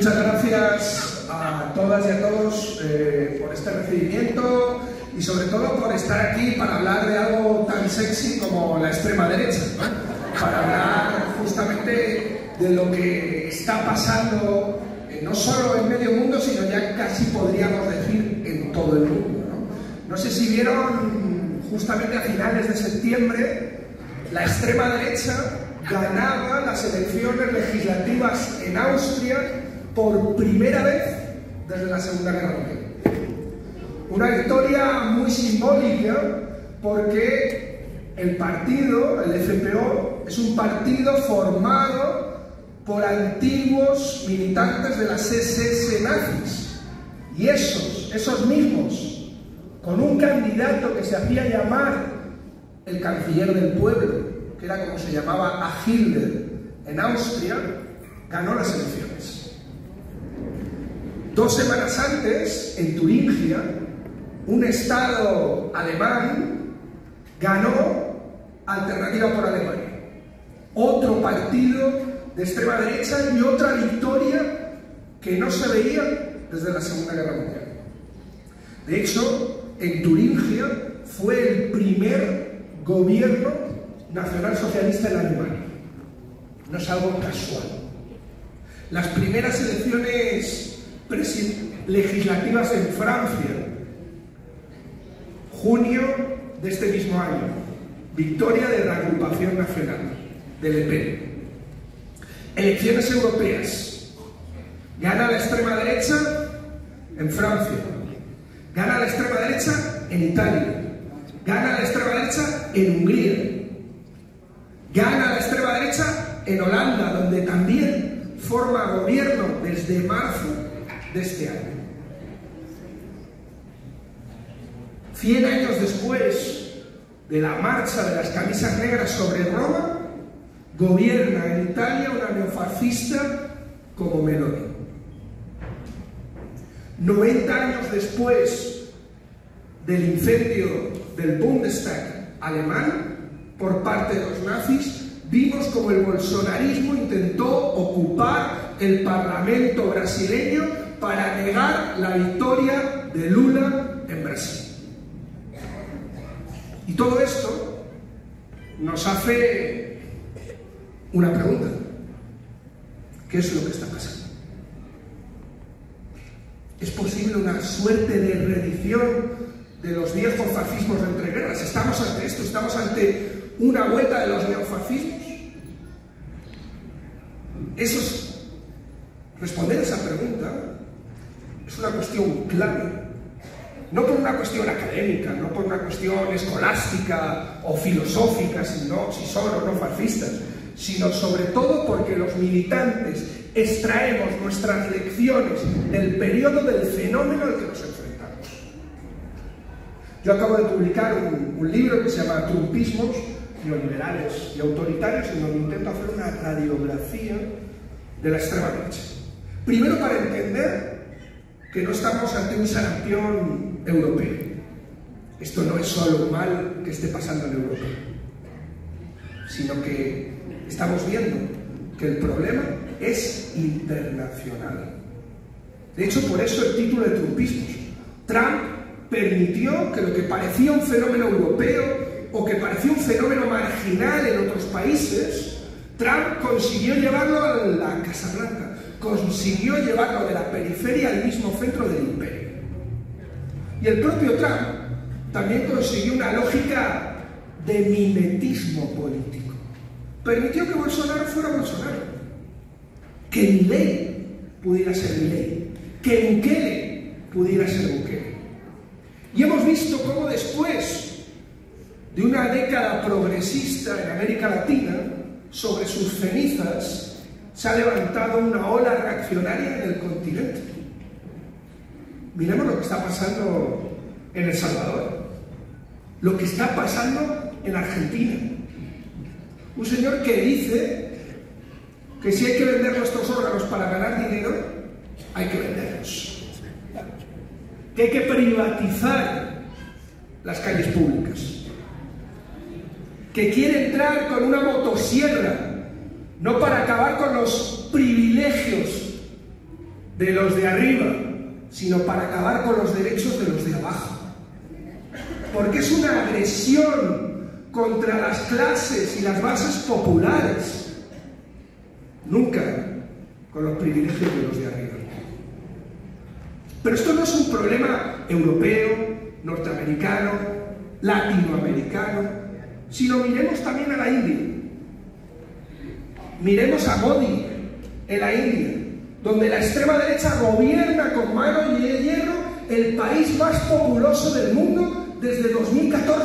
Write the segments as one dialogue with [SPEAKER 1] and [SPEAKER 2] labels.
[SPEAKER 1] Muchas gracias a todas y a todos por este recibimiento y sobre todo por estar aquí para hablar de algo tan sexy como la extrema derecha, ¿no? Para hablar justamente de lo que está pasando no solo en medio mundo, sino ya casi podríamos decir en todo el mundo, ¿no? No sé si vieron justamente a finales de septiembre la extrema derecha ganaba las elecciones legislativas en Austria por primera vez desde la Segunda Guerra Mundial. Una victoria muy simbólica porque el partido, el FPÖ, es un partido formado por antiguos militantes de las SS nazis. Y esos mismos, con un candidato que se hacía llamar el canciller del pueblo, que era como se llamaba a Hitler en Austria, ganó las elecciones. 2 semanas antes, en Turingia, un estado alemán ganó Alternativa por Alemania. Otro partido de extrema derecha y otra victoria que no se veía desde la Segunda Guerra Mundial. De hecho, en Turingia fue el primer gobierno nacionalsocialista en Alemania. No es algo casual. Las primeras elecciones legislativas en Francia, junio de este mismo año, victoria de la Agrupación Nacional, de Le Pen. Elecciones europeas, gana la extrema derecha en Francia, gana la extrema derecha en Italia, gana la extrema derecha en Hungría, gana la extrema derecha en Holanda, donde también forma gobierno desde marzo de este año. 100 años después de la marcha de las camisas negras sobre Roma, gobierna en Italia una neofascista como Meloni. 90 años después del incendio del Bundestag alemán por parte de los nazis, vimos como el bolsonarismo intentó ocupar el Parlamento brasileño para negar la victoria de Lula en Brasil. Y todo esto nos hace una pregunta: ¿qué es lo que está pasando? ¿Es posible una suerte de reedición de los viejos fascismos de entreguerras? ¿Estamos ante esto? ¿Estamos ante una vuelta de los neofascismos? Responder a esa pregunta es una cuestión clave, no por una cuestión académica, no por una cuestión escolástica o filosófica, si son o no fascistas, sino sobre todo porque los militantes extraemos nuestras lecciones del periodo del fenómeno al que nos enfrentamos. Yo acabo de publicar un libro que se llama Trumpismos, neoliberales y autoritarios, en donde intento hacer una radiografía de la extrema derecha. Primero, para entender que no estamos ante un sarampión europeo. Esto no es solo un mal que esté pasando en Europa, sino que estamos viendo que el problema es internacional. De hecho, por eso el título de Trumpismos. Trump permitió que lo que parecía un fenómeno europeo o que parecía un fenómeno marginal en otros países, Trump consiguió llevarlo a la Casa Blanca, consiguió llevarlo de la periferia al mismo centro del imperio. Y el propio Trump también consiguió una lógica de mimetismo político. Permitió que Bolsonaro fuera Bolsonaro, que Milei pudiera ser Milei, que Bukele pudiera ser Bukele. Y hemos visto cómo después de una década progresista en América Latina, sobre sus cenizas se ha levantado una ola reaccionaria en el continente. Miremos lo que está pasando en El Salvador, lo que está pasando en Argentina. Un señor que dice que si hay que vender nuestros órganos para ganar dinero, hay que venderlos. Que hay que privatizar las calles públicas. Que quiere entrar con una motosierra, no para acabar con los privilegios de los de arriba, sino para acabar con los derechos de los de abajo. Porque es una agresión contra las clases y las bases populares, nunca con los privilegios de los de arriba. Pero esto no es un problema europeo, norteamericano, latinoamericano, sino miremos también a la India. Miremos a Modi en la India, donde la extrema derecha gobierna con mano y hierro el país más populoso del mundo desde 2014,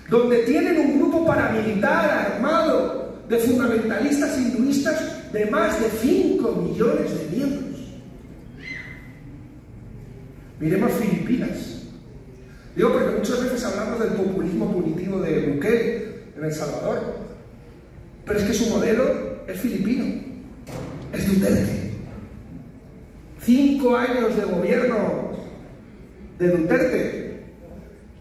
[SPEAKER 1] donde tienen un grupo paramilitar armado de fundamentalistas hinduistas de más de 5 millones de miembros. Miremos Filipinas. Digo porque muchas veces hablamos del populismo punitivo de Bukele en El Salvador, pero es que su modelo es filipino, es Duterte. 5 años de gobierno de Duterte,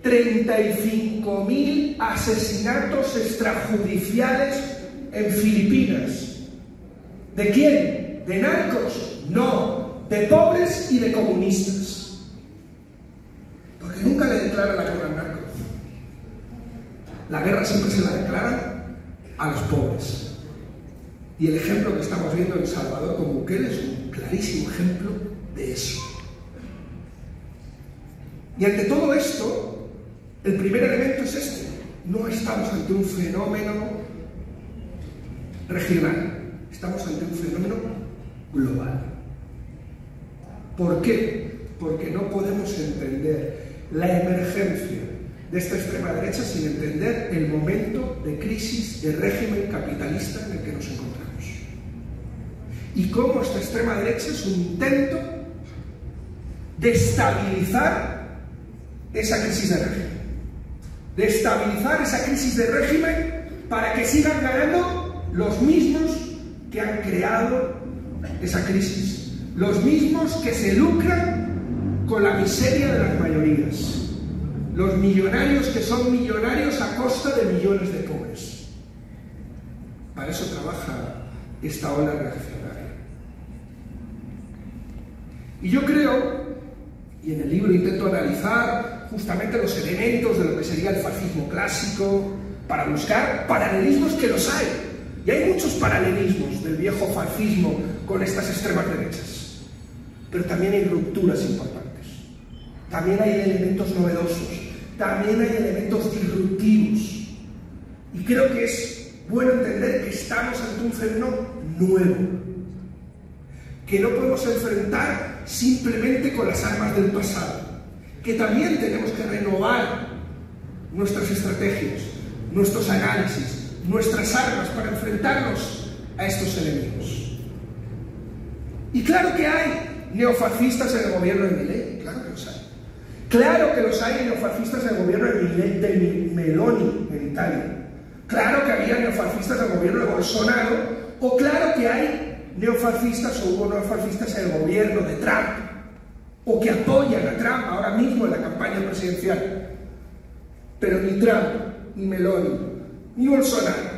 [SPEAKER 1] 35.000 asesinatos extrajudiciales en Filipinas. ¿De quién? ¿De narcos? No, de pobres y de comunistas. Porque nunca le declaran la guerra al narco. La guerra siempre se la declaran a los pobres. Y el ejemplo que estamos viendo en El Salvador con Bukele es un clarísimo ejemplo de eso. Y ante todo esto, el primer elemento es este. No estamos ante un fenómeno regional, estamos ante un fenómeno global. ¿Por qué? Porque no podemos entender la emergencia de esta extrema derecha sin entender el momento de crisis de régimen capitalista en el que nos encontramos. Y cómo esta extrema derecha es un intento de estabilizar esa crisis de régimen. De estabilizar esa crisis de régimen para que sigan ganando los mismos que han creado esa crisis. Los mismos que se lucran con la miseria de las mayorías. Los millonarios que son millonarios a costa de millones de pobres. Para eso trabaja esta ola reaccionaria. Y yo creo, y en el libro intento analizar justamente los elementos de lo que sería el fascismo clásico, para buscar paralelismos que los hay. Y hay muchos paralelismos del viejo fascismo con estas extremas derechas. Pero también hay rupturas importantes. También hay elementos novedosos. También hay elementos disruptivos. Y creo que es bueno entender que estamos ante un fenómeno nuevo, que no podemos enfrentar simplemente con las armas del pasado, que también tenemos que renovar nuestras estrategias, nuestros análisis, nuestras armas para enfrentarnos a estos enemigos. Y claro que hay neofascistas en el gobierno de Milei, claro que los hay. Claro que los hay neofascistas en el gobierno de Meloni en Italia. Claro que había neofascistas en el gobierno de Bolsonaro, o claro que hay neofascistas o hubo neofascistas en el gobierno de Trump, o que apoyan a Trump ahora mismo en la campaña presidencial. Pero ni Trump, ni Meloni, ni Bolsonaro,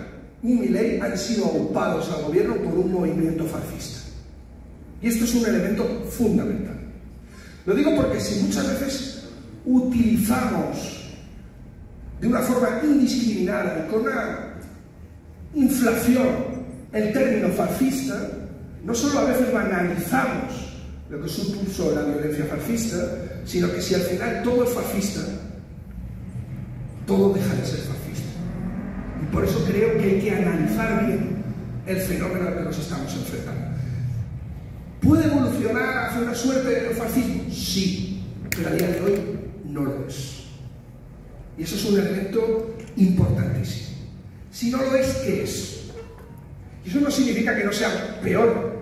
[SPEAKER 1] ni Milei han sido aupados al gobierno por un movimiento fascista. Y esto es un elemento fundamental. Lo digo porque si muchas veces utilizamos de una forma indiscriminada y con una inflación el término fascista, no solo a veces banalizamos lo que supuso la violencia fascista, sino que si al final todo es fascista, todo deja de ser fascista. Y por eso creo que hay que analizar bien el fenómeno al que nos estamos enfrentando. ¿Puede evolucionar hacia una suerte de neofascismo? Sí, pero a día de hoy no lo es. Y eso es un elemento importantísimo. Si no lo es, ¿qué es? Y eso no significa que no sea peor.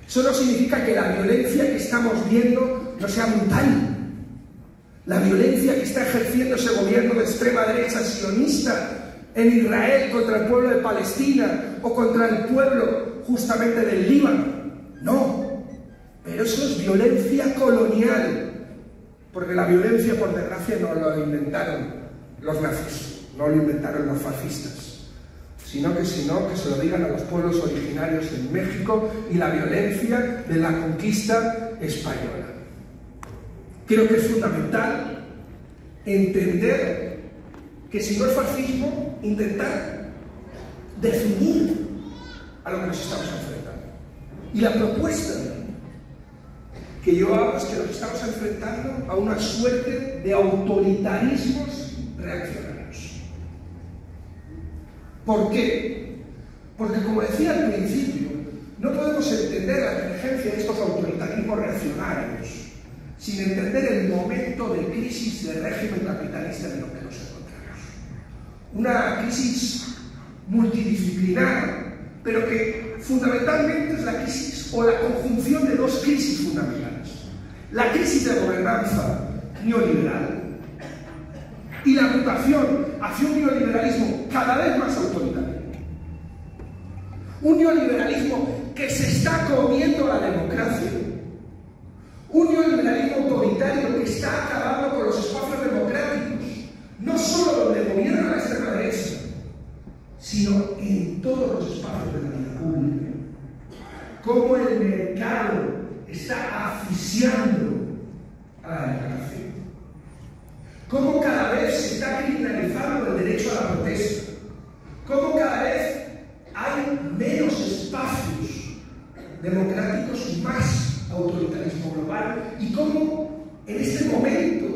[SPEAKER 1] Eso no significa que la violencia que estamos viendo no sea brutal. La violencia que está ejerciendo ese gobierno de extrema derecha sionista en Israel contra el pueblo de Palestina o contra el pueblo justamente del Líbano. No, pero eso es violencia colonial. Porque la violencia, por desgracia, no lo inventaron los nazis, no lo inventaron los fascistas, sino que se lo digan a los pueblos originarios en México y la violencia de la conquista española. Creo que es fundamental entender que si no es fascismo, intentar definir a lo que nos estamos enfrentando. Y la propuesta que yo hago es que nos estamos enfrentando a una suerte de autoritarismos reaccionarios. ¿Por qué? Porque, como decía al principio, no podemos entender la emergencia de estos autoritarismos reaccionarios sin entender el momento de crisis del régimen capitalista en lo que nos encontramos. Una crisis multidisciplinar, pero que fundamentalmente es la crisis o la conjunción de dos crisis fundamentales. La crisis de gobernanza neoliberal y la mutación hacia un neoliberalismo cada vez más autoritario. Un neoliberalismo que se está comiendo la democracia. Un neoliberalismo autoritario que está acabando con los espacios democráticos, no solo donde gobierna la extrema derecha, sino en todos los espacios de la vida pública. Cómo el mercado está asfixiando a la democracia. Cómo cada vez se está criminalizando el derecho a la protesta. Cómo cada vez hay menos espacios democráticos y más autoritarismo global, y cómo en este momento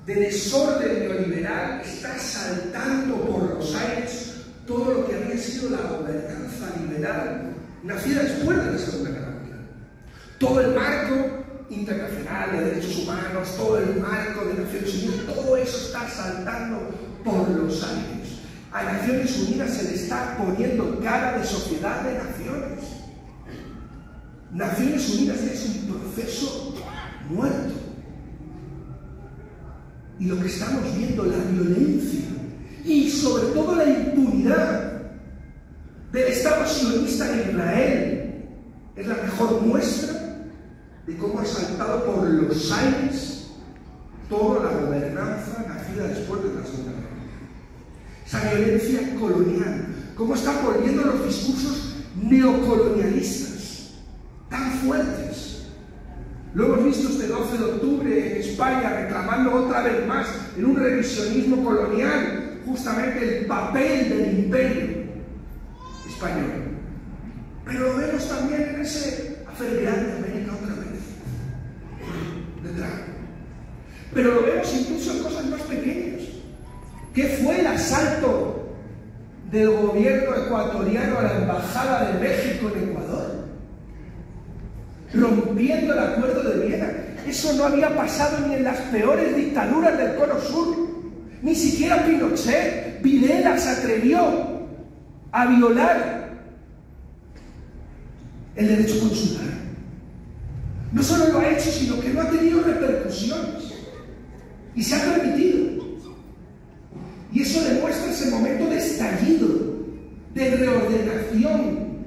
[SPEAKER 1] de desorden neoliberal está saltando por los aires todo lo que había sido la gobernanza liberal nacida después de la Segunda Guerra Mundial. Todo el marco internacional de derechos humanos, todo el marco de Naciones Unidas, todo eso está saltando por los aires. A Naciones Unidas se le está poniendo cara de sociedad de naciones. Naciones Unidas es un proceso muerto. Y lo que estamos viendo, la violencia y sobre todo la impunidad del Estado sionista en Israel, es la mejor muestra de cómo ha saltado por los aires toda la gobernanza nacida después de la Segunda Guerra. Esa violencia colonial, cómo están volviendo los discursos neocolonialistas tan fuertes. Lo hemos visto este 12 de octubre en España reclamando otra vez más en un revisionismo colonial justamente el papel del imperio español. Pero lo vemos también en ese hacer grande América otra vez, detrás. Pero lo vemos incluso en cosas más pequeñas. ¿Qué fue el asalto del gobierno ecuatoriano a la Embajada de México en Ecuador? Rompiendo el Acuerdo de Viena. Eso no había pasado ni en las peores dictaduras del Cono Sur. Ni siquiera Pinochet. Videla se atrevió a violar el derecho consular. No solo lo ha hecho, sino que no ha tenido repercusiones. Y se ha permitido. Y eso demuestra ese momento de estallido, de reordenación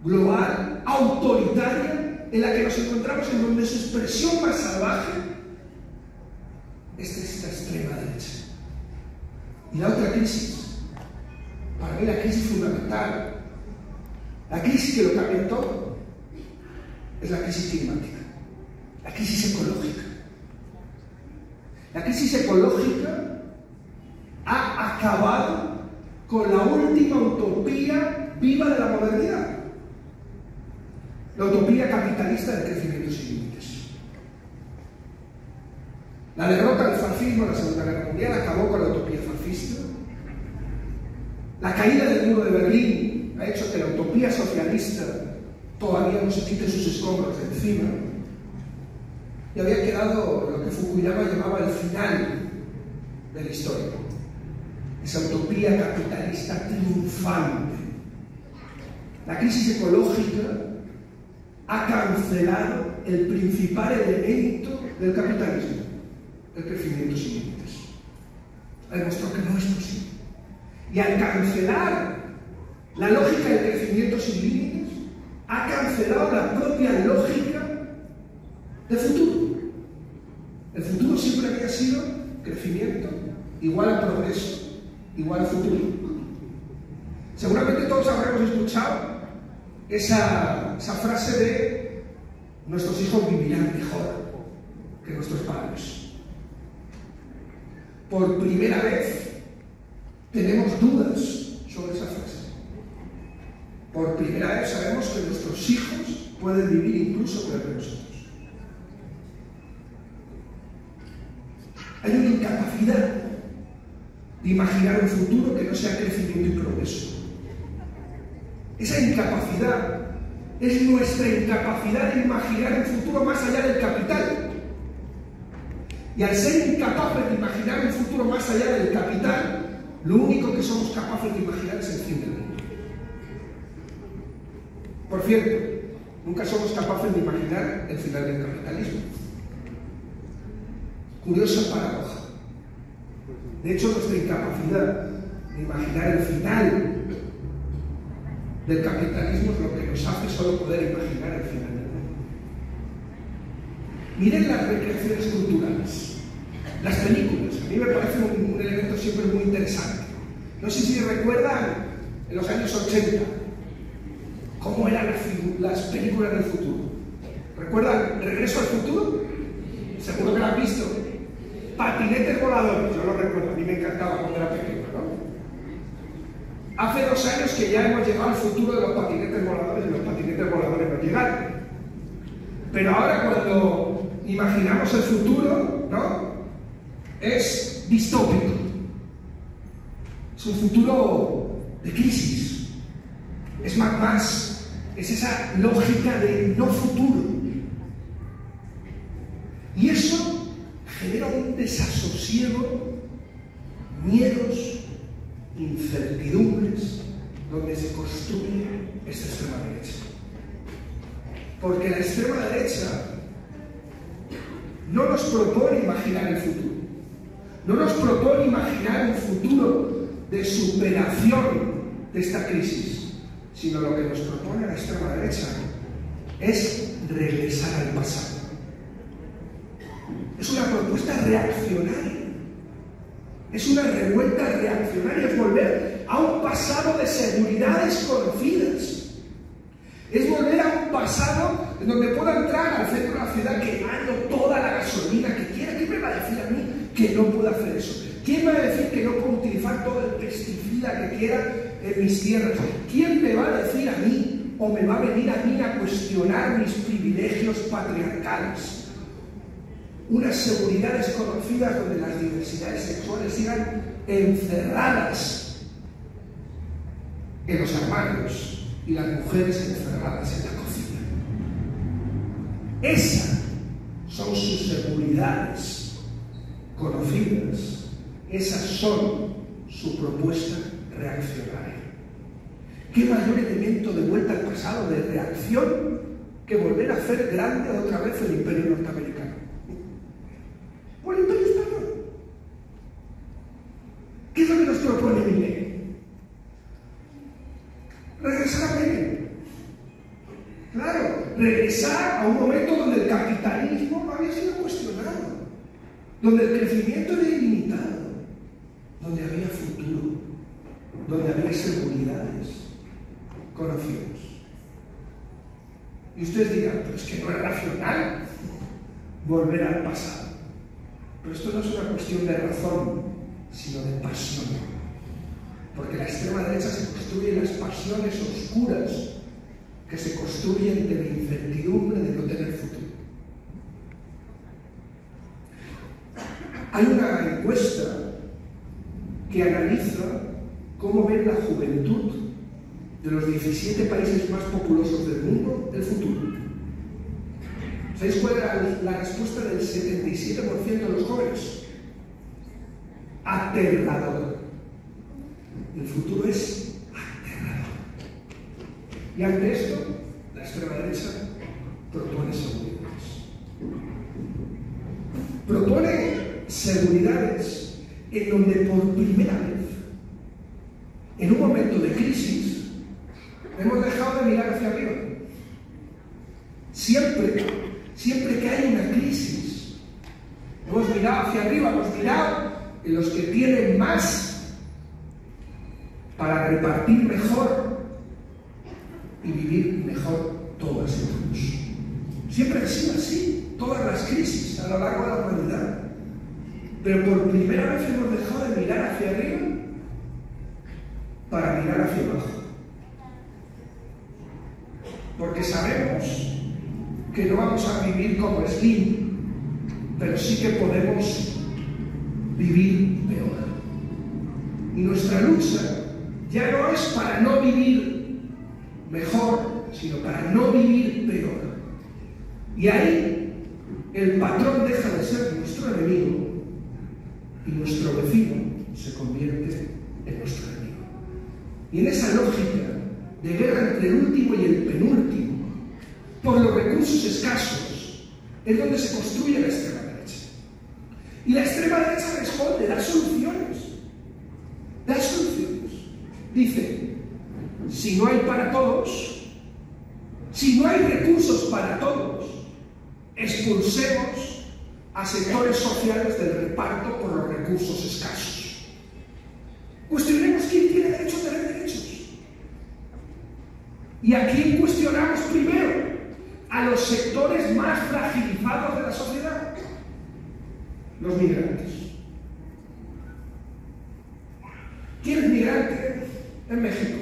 [SPEAKER 1] global, autoritaria, en la que nos encontramos, en donde su expresión más salvaje es esta extrema derecha. Y la otra crisis, para mí la crisis fundamental, la crisis que lo cambia todo, es la crisis climática, la crisis ecológica. La crisis ecológica ha acabado con la última utopía viva de la modernidad. La utopía capitalista del crecimiento sin límites. La derrota del fascismo en la Segunda Guerra Mundial acabó con la utopía fascista. La caída del muro de Berlín ha hecho que la utopía socialista todavía no se quite sus escombros de encima. Y había quedado lo que Fukuyama llamaba el final de la historia. Esa utopía capitalista triunfante. La crisis ecológica ha cancelado el principal elemento del capitalismo, el crecimiento sin límites. Ha demostrado que no es posible. Y al cancelar la lógica del crecimiento sin límites, ha cancelado la propia lógica del futuro. El futuro siempre había sido crecimiento igual a progreso, igual a futuro. Seguramente todos habremos escuchado esa frase de nuestros hijos vivirán mejor que nuestros padres. Por primera vez tenemos dudas sobre esa frase. Por primera vez sabemos que nuestros hijos pueden vivir incluso peor que nosotros. Hay una incapacidad de imaginar un futuro que no sea crecimiento y progreso. Esa incapacidad es nuestra incapacidad de imaginar un futuro más allá del capital. Y al ser incapaces de imaginar un futuro más allá del capital, lo único que somos capaces de imaginar es el fin del mundo. Por cierto, nunca somos capaces de imaginar el final del capitalismo. Curiosa paradoja. De hecho, nuestra incapacidad de imaginar el final del capitalismo es lo que nos hace solo poder imaginar el final del mundo. Miren las recreaciones culturales, las películas. A mí me parece un elemento siempre muy interesante. No sé si recuerdan en los años 80 cómo eran las películas del futuro. ¿Recuerdan Regreso al Futuro? Seguro que lo han visto. Patinetes voladores, yo lo recuerdo, a mí me encantaba cuando era pequeño, ¿no? Hace 2 años que ya hemos llegado al futuro de los patinetes voladores y los patinetes voladores no llegaron. Pero ahora cuando imaginamos el futuro, ¿no? Es distópico. Es un futuro de crisis. Es más, es esa lógica de no futuro. Y eso genera un desasosiego, miedos, incertidumbres, donde se construye esta extrema derecha. Porque la extrema derecha no nos propone imaginar el futuro, no nos propone imaginar un futuro de superación de esta crisis, sino lo que nos propone la extrema derecha es regresar al pasado. Es una propuesta reaccionaria. Es una revuelta reaccionaria. Es volver a un pasado de seguridades conocidas. Es volver a un pasado en donde pueda entrar al centro de la ciudad quemando toda la gasolina que quiera. ¿Quién me va a decir a mí que no puedo hacer eso? ¿Quién me va a decir que no puedo utilizar todo el pesticida que quiera en mis tierras? ¿Quién me va a decir a mí o me va a venir a mí a cuestionar mis privilegios patriarcales? Unas seguridades conocidas donde las diversidades sexuales sigan encerradas en los armarios y las mujeres encerradas en la cocina. Esas son sus seguridades conocidas. Esas son su propuesta reaccionaria. ¿Qué mayor elemento de vuelta al pasado, de reacción, que volver a hacer grande otra vez el imperio norteamericano? ¿O el imperio español? ¿Qué es lo que nos propone Milei? Regresar a Menem. Claro, regresar a un momento donde el capitalismo no había sido cuestionado, donde el crecimiento era ilimitado, donde había futuro, donde había seguridades conocidos. Y ustedes dirán, pero es que no es racional volver al pasado. Pero esto no es una cuestión de razón, sino de pasión. Porque la extrema derecha se construye en las pasiones oscuras que se construyen de la incertidumbre de no tener futuro. Hay una encuesta que analiza cómo ve la juventud de los 17 países más populosos del mundo el futuro. ¿Sabéis cuál era la respuesta del 77% de los jóvenes? Aterrador. El futuro es aterrador. Y ante esto, la extrema derecha propone seguridades. Propone seguridades en donde por primera vez, en un momento de crisis, hemos dejado de mirar hacia arriba. Siempre que hay una crisis, hemos mirado hacia arriba, hemos mirado en los que tienen más, para repartir mejor y vivir mejor todas y todos. Siempre ha sido así, todas las crisis a lo largo de la humanidad. Pero por primera vez hemos dejado de mirar hacia arriba para mirar hacia abajo. Porque sabemos que no vamos a vivir como Slim, pero sí que podemos vivir peor. Y nuestra lucha ya no es para no vivir mejor, sino para no vivir peor. Y ahí el patrón deja de ser nuestro enemigo y nuestro vecino se convierte en nuestro enemigo. Y en esa lógica de guerra entre el último y el penúltimo, por los recursos escasos, es donde se construye la extrema derecha. Y la extrema derecha responde, da soluciones. Da soluciones. Dice, si no hay para todos, si no hay recursos para todos, expulsemos a sectores sociales del reparto por los recursos escasos. Cuestionemos quién tiene derecho a tener derechos. ¿Y a quién cuestionamos primero? A los sectores más fragilizados de la sociedad. Los migrantes. ¿Quién es migrante en México?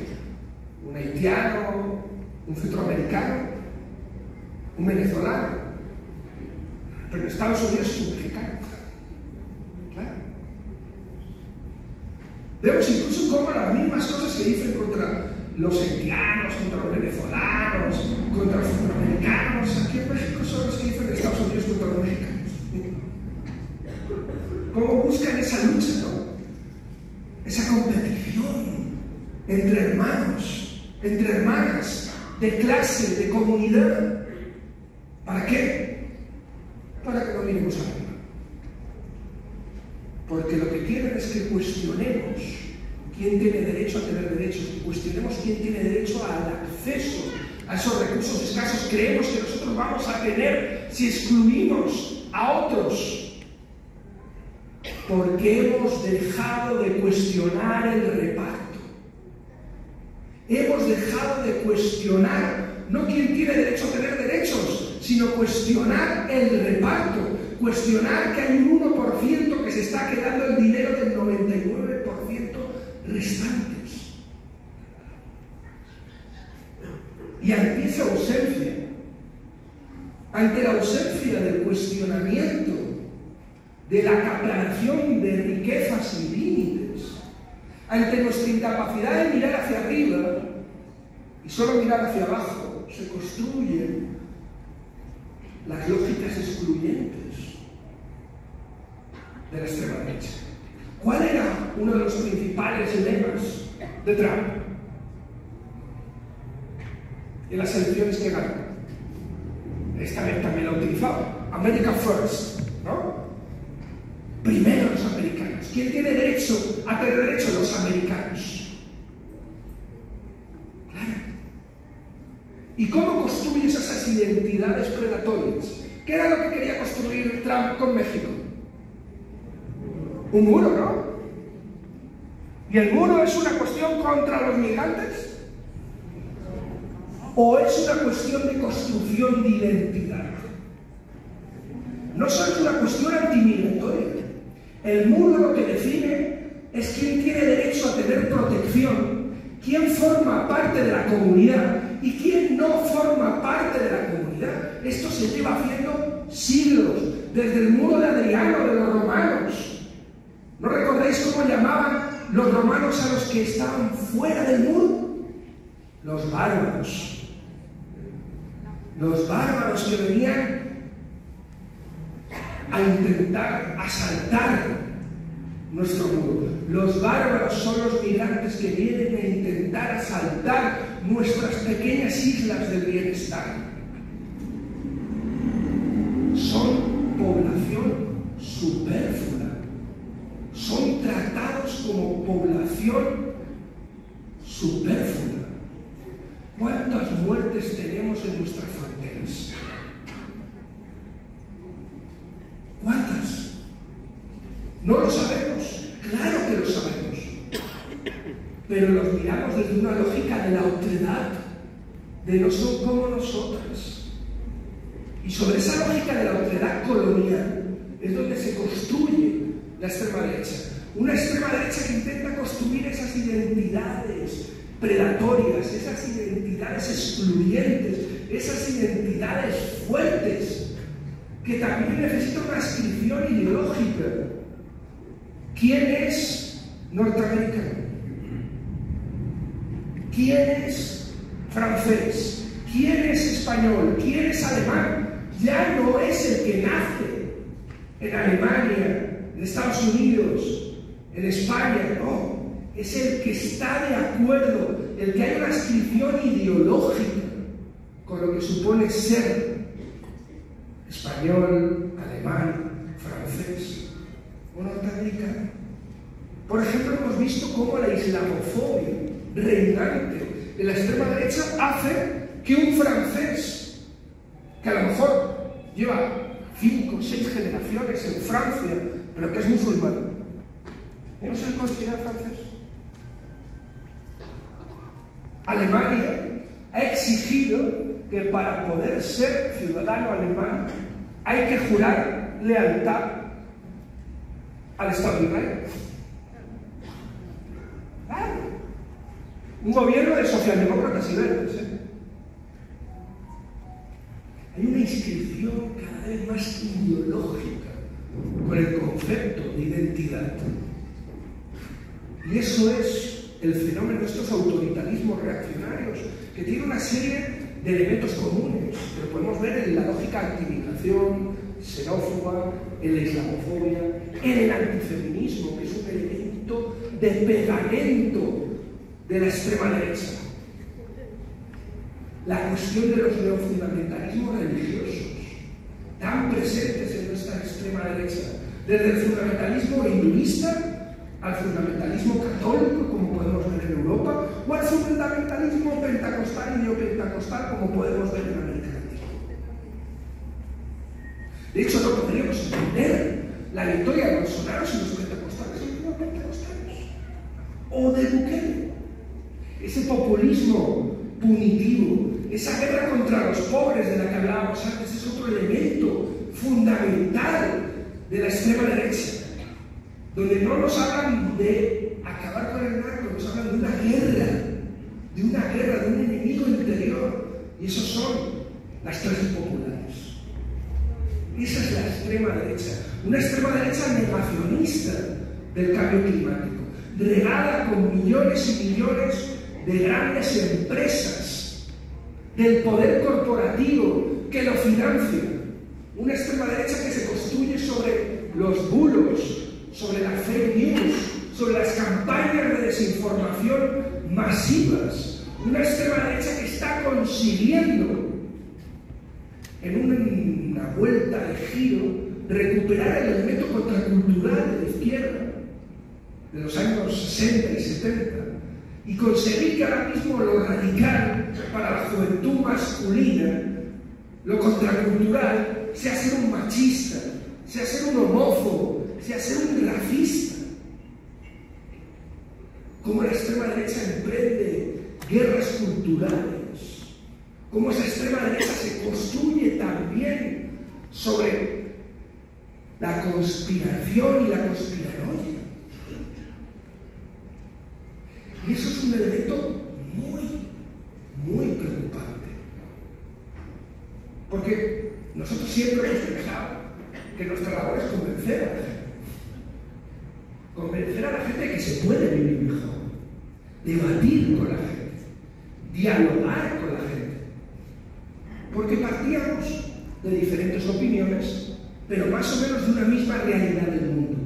[SPEAKER 1] ¿Un haitiano? ¿Un centroamericano? ¿Un venezolano? Pero en Estados Unidos es un mexicano. Claro. Vemos incluso cómo las mismas cosas que dicen contra los haitianos, contra los venezolanos, contra los centroamericanos, aquí en México son los que dicen en Estados Unidos contra los mexicanos. ¿Cómo buscan esa lucha, no? Esa competición entre hermanos, entre hermanas, de clase, de comunidad. ¿Para qué? Para que no miremos arriba. Porque lo que quieren es que cuestionemos quién tiene derecho a tener derechos, que cuestionemos quién tiene derecho al acceso a esos recursos escasos. Creemos que nosotros vamos a tener si excluimos a otros. Porque hemos dejado de cuestionar el reparto. Hemos dejado de cuestionar no quién tiene derecho a tener derechos, sino cuestionar el reparto, cuestionar que hay un 1% que se está quedando el dinero del 99% restantes. Y ante esa ausencia, ante la ausencia del cuestionamiento, de la acaparación de riquezas sin límites, ante nuestra incapacidad de mirar hacia arriba y solo mirar hacia abajo, se construyen las lógicas excluyentes de la extrema derecha. ¿Cuál era uno de los principales lemas de Trump en las elecciones que ganó? Esta vez también lo ha utilizado. America First, ¿no? Primero los americanos. ¿Quién tiene derecho a tener derecho? Los americanos. Claro. ¿Y cómo construyes esas identidades predatorias? ¿Qué era lo que quería construir Trump con México? Un muro, ¿no? ¿Y el muro es una cuestión contra los migrantes? ¿O es una cuestión de construcción de identidad? No solo es una cuestión antimigratoria. El muro lo que define es quién tiene derecho a tener protección, quién forma parte de la comunidad y quién no forma parte de la comunidad. Esto se lleva haciendo siglos, desde el muro de Adriano, de los romanos. ¿No recordáis cómo llamaban los romanos a los que estaban fuera del muro? Los bárbaros. Los bárbaros que venían a intentar asaltar nuestro muro. Los bárbaros son los migrantes que vienen a intentar asaltar nuestras pequeñas islas del bienestar. Son población superflua. Son tratados como población superflua. ¿Cuántas muertes tenemos en nuestras fronteras? ¿Cuántas? No lo sabemos. Claro que lo sabemos. pero los miramos desde una lógica de la otredad, de no son como nosotras. Y sobre esa lógica de la otredad colonial es donde se construye la extrema derecha. Una extrema derecha que intenta construir esas identidades predatorias, esas identidades excluyentes, esas identidades fuertes, que también necesitan una inscripción ideológica. ¿Quién es norteamericano? ¿Quién es francés? ¿Quién es español? ¿Quién es alemán? Ya no es el que nace en Alemania, en Estados Unidos, en España, no. Es el que está de acuerdo, el que hay una inscripción ideológica con lo que supone ser español, alemán, francés o norteamericano. Por ejemplo, hemos visto cómo la islamofobia reinante de la extrema derecha hace que un francés, que a lo mejor lleva 5 o 6 generaciones en Francia, pero que es musulmán, ¿no se le considera francés? Alemania ha exigido que para poder ser ciudadano alemán hay que jurar lealtad al Estado de Israel. Claro. Un gobierno de socialdemócratas y verdes, ¿eh? Hay una inscripción cada vez más ideológica con el concepto de identidad. Y eso es el fenómeno de estos autoritarismos reaccionarios, que tiene una serie de elementos comunes, pero podemos ver en la lógica antimigración, xenófoba, en la islamofobia, en el antifeminismo, que es un elemento de pegamento de la extrema derecha. La cuestión de los neofundamentalismos religiosos, tan presentes en nuestra extrema derecha, desde el fundamentalismo hinduista al fundamentalismo católico, como podemos ver en Europa, o al fundamentalismo pentecostal y neopentecostal, como podemos ver en América Latina. De hecho, no podríamos entender la victoria de Bolsonaro si los pentecostales son neopentecostales, o de Bukele. Ese populismo punitivo, esa guerra contra los pobres de la que hablábamos antes, es otro elemento fundamental de la extrema derecha, donde no nos hablan de acabar con el narco, nos hablan de una guerra, de un enemigo interior, y esos son las clases populares. Esa es la extrema derecha, una extrema derecha negacionista del cambio climático, regada con millones y millones de grandes empresas, del poder corporativo que lo financia, una extrema derecha que se construye sobre los bulos, sobre las fake news, sobre las campañas de desinformación masivas, una extrema derecha que está consiguiendo, en una vuelta de giro, recuperar el elemento contracultural de la izquierda de los años 60 y 70 y conseguir que ahora mismo lo radical para la juventud masculina, lo contracultural, sea ser un machista, sea ser un homófobo, sea ser un racista. Cómo la extrema derecha emprende guerras culturales, cómo esa extrema derecha se construye también sobre la conspiración y la conspiranoia. Y eso es un elemento muy preocupante. Porque nosotros siempre hemos pensado que nuestra labor es convencer a la gente. Convencer a la gente de que se puede vivir mejor, debatir con la gente, dialogar con la gente. Porque partíamos de diferentes opiniones, pero más o menos de una misma realidad del mundo.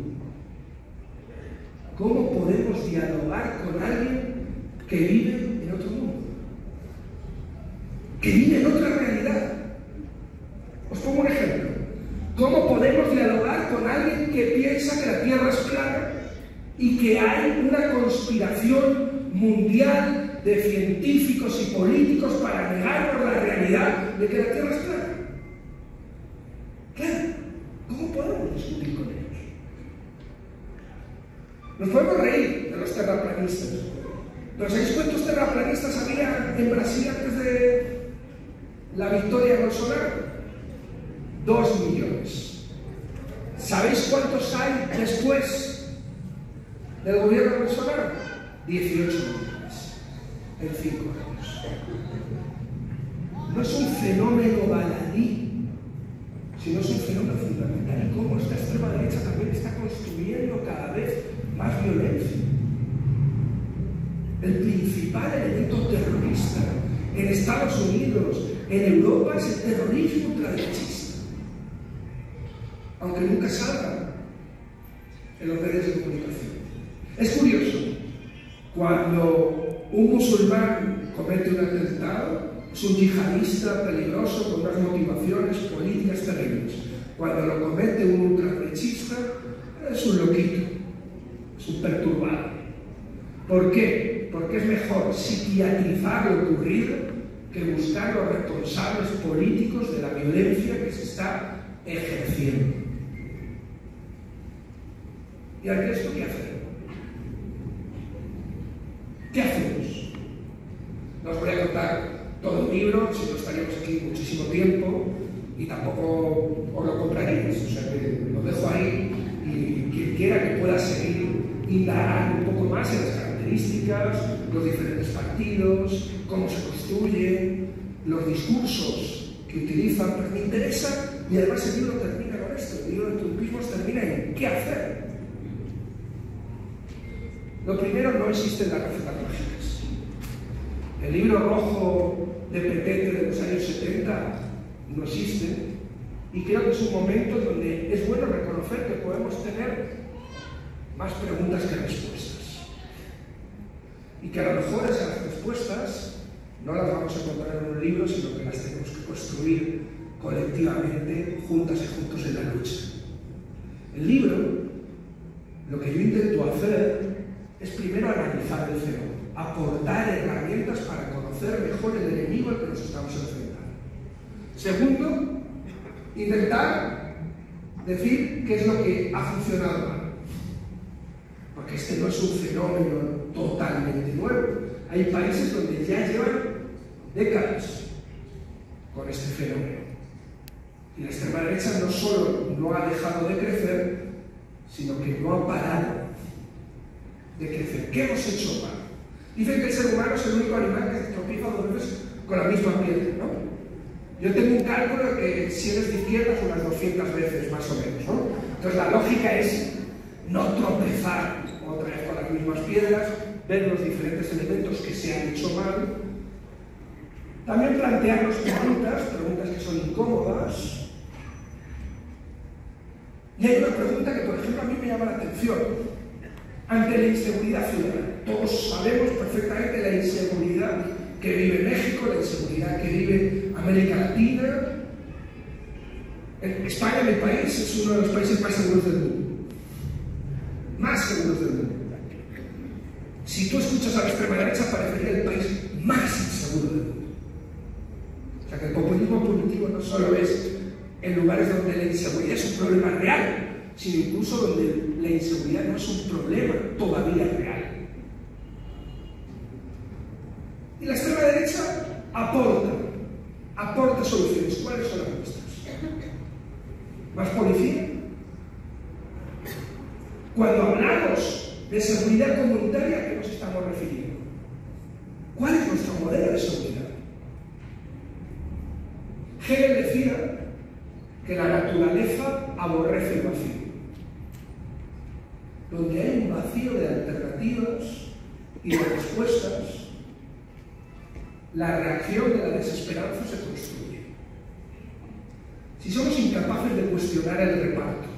[SPEAKER 1] ¿Cómo podemos dialogar con alguien que vive en otro mundo? Que vive en otra realidad. Os pongo un ejemplo. ¿Cómo podemos dialogar con alguien que piensa que la Tierra es plana y que hay una conspiración mundial de científicos y políticos para negarnos la realidad de que la Tierra es plana? Claro, ¿cómo podemos discutir con ellos? Nos podemos reír de los terraplanistas, ¿Pero sabéis cuántos terraplanistas había en Brasil antes de la victoria de Bolsonaro? 2 millones. ¿Sabéis cuántos hay después del gobierno de Bolsonaro? 18 millones en 5 años. No es un fenómeno baladí, sino es un fenómeno fundamental. Y cómo esta extrema derecha también está construyendo cada vez más violencia. El principal elemento terrorista en Estados Unidos, en Europa, es el terrorismo ultraderechista. Aunque nunca salga en los medios de comunicación. Es curioso, cuando un musulmán comete un atentado, es un yihadista peligroso con unas motivaciones políticas terribles. Cuando lo comete un ultraderechista, es un loquito, es un perturbado. ¿Por qué? Porque es mejor psiquiatrizar lo ocurrido que buscar los responsables políticos de la violencia que se está ejerciendo. ¿Y ante esto qué hacemos? ¿Qué hacemos? No os voy a contar todo el libro, si no estaríamos aquí muchísimo tiempo y tampoco os lo compraréis, o sea que lo dejo ahí y quien quiera que pueda seguir indagando un poco más en las características, los diferentes partidos, cómo se construyen, los discursos que utilizan, pues me interesa y además el libro termina con esto, el libro de trumpismos termina en ¿qué hacer? Lo primero, no existen las recetas mágicas. El libro rojo de Petete de los años 70 no existe y creo que es un momento donde es bueno reconocer que podemos tener más preguntas que respuestas y que a lo mejor esas respuestas no las vamos a encontrar en un libro, sino que las tenemos que construir colectivamente, juntas y juntos en la lucha. El libro, lo que yo intento hacer es primero analizar el fenómeno, aportar herramientas para conocer mejor el enemigo al que nos estamos enfrentando. Segundo, intentar decir qué es lo que ha funcionado mal. Porque este no es un fenómeno totalmente nuevo. Hay países donde ya llevan décadas con este fenómeno. Y la extrema derecha no solo no ha dejado de crecer, sino que no ha parado de crecer. ¿Qué hemos hecho mal? Dicen que el ser humano es el único animal que se tropieza 2 veces con la misma piedra, ¿no? Yo tengo un cálculo de que si eres de izquierdas unas 200 veces más o menos, ¿no? Entonces la lógica es no tropezar otra vez con las mismas piedras, ver los diferentes elementos que se han hecho mal, también plantearnos preguntas que son incómodas. Y hay una pregunta que, por ejemplo, a mí me llama la atención. Ante la inseguridad ciudadana, todos sabemos perfectamente la inseguridad que vive México, la inseguridad que vive América Latina. España, mi país, es uno de los países más seguros del mundo. Más seguros del mundo. Si tú escuchas a la extrema derecha, parecería el país más inseguro del mundo. O sea que el populismo punitivo no solo es en lugares donde la inseguridad es un problema real, sino incluso donde la inseguridad no es un problema todavía real. Y la extrema derecha aporta soluciones. ¿Cuáles son las nuestras? ¿Más policía? Cuando hablamos de seguridad comunitaria, ¿a qué nos estamos refiriendo? ¿Cuál es nuestro modelo de seguridad? Hegel decía que la naturaleza aborrece el vacío. Donde hay un vacío de alternativas y de respuestas, la reacción de la desesperanza se construye. Si somos incapaces de cuestionar el reparto,